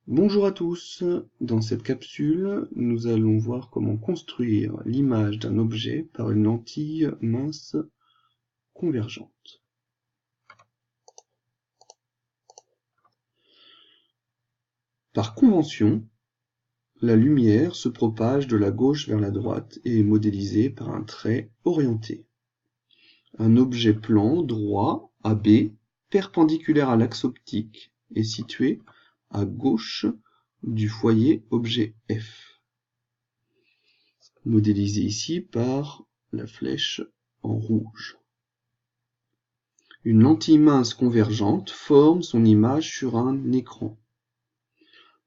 Bonjour à tous, dans cette capsule, nous allons voir comment construire l'image d'un objet par une lentille mince convergente. Par convention, la lumière se propage de la gauche vers la droite et est modélisée par un trait orienté. Un objet plan droit AB, perpendiculaire à l'axe optique, est situé à gauche du foyer objet F, modélisé ici par la flèche en rouge. Une lentille mince convergente forme son image sur un écran.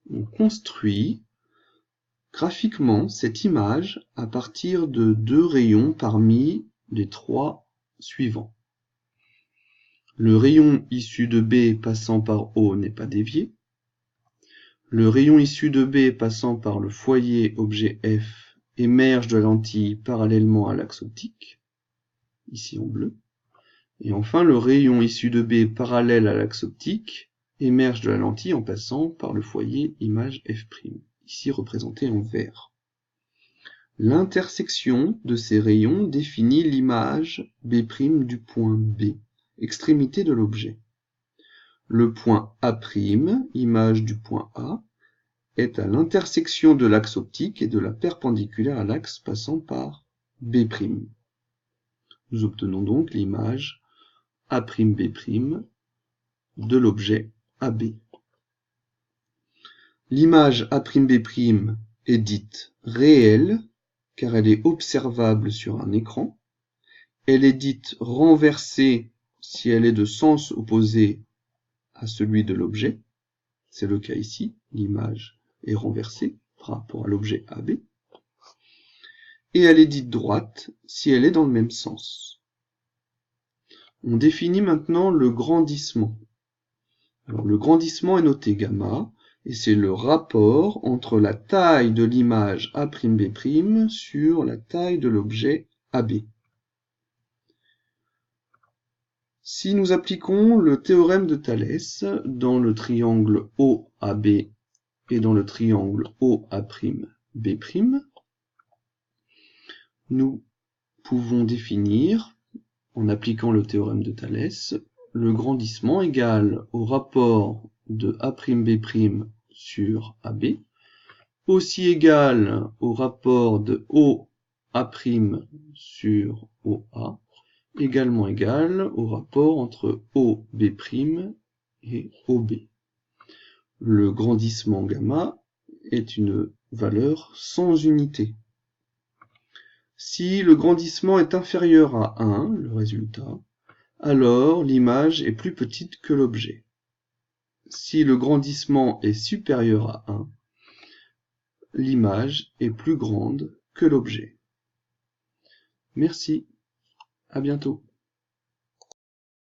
On construit graphiquement cette image à partir de deux rayons parmi les trois suivants. Le rayon issu de B passant par O n'est pas dévié. Le rayon issu de B passant par le foyer objet F émerge de la lentille parallèlement à l'axe optique, ici en bleu. Et enfin, le rayon issu de B parallèle à l'axe optique émerge de la lentille en passant par le foyer image F', ici représenté en vert. L'intersection de ces rayons définit l'image B' du point B, extrémité de l'objet. Le point A', image du point A, est à l'intersection de l'axe optique et de la perpendiculaire à l'axe passant par B'. Nous obtenons donc l'image A'B' de l'objet AB. L'image A'B' est dite réelle car elle est observable sur un écran. Elle est dite renversée si elle est de sens opposé à celui de l'objet. C'est le cas ici, l'image est renversée par rapport à l'objet AB. Et elle est dite droite si elle est dans le même sens. On définit maintenant le grandissement. Alors, le grandissement est noté gamma, et c'est le rapport entre la taille de l'image A'B' sur la taille de l'objet AB. Si nous appliquons le théorème de Thalès dans le triangle OAB et dans le triangle OA'B', nous pouvons définir, en appliquant le théorème de Thalès, le grandissement égal au rapport de A'B' sur AB, aussi égal au rapport de OA' sur OA, également égal au rapport entre OB' et OB. Le grandissement gamma est une valeur sans unité. Si le grandissement est inférieur à 1, le résultat, alors l'image est plus petite que l'objet. Si le grandissement est supérieur à 1, l'image est plus grande que l'objet. Merci, à bientôt.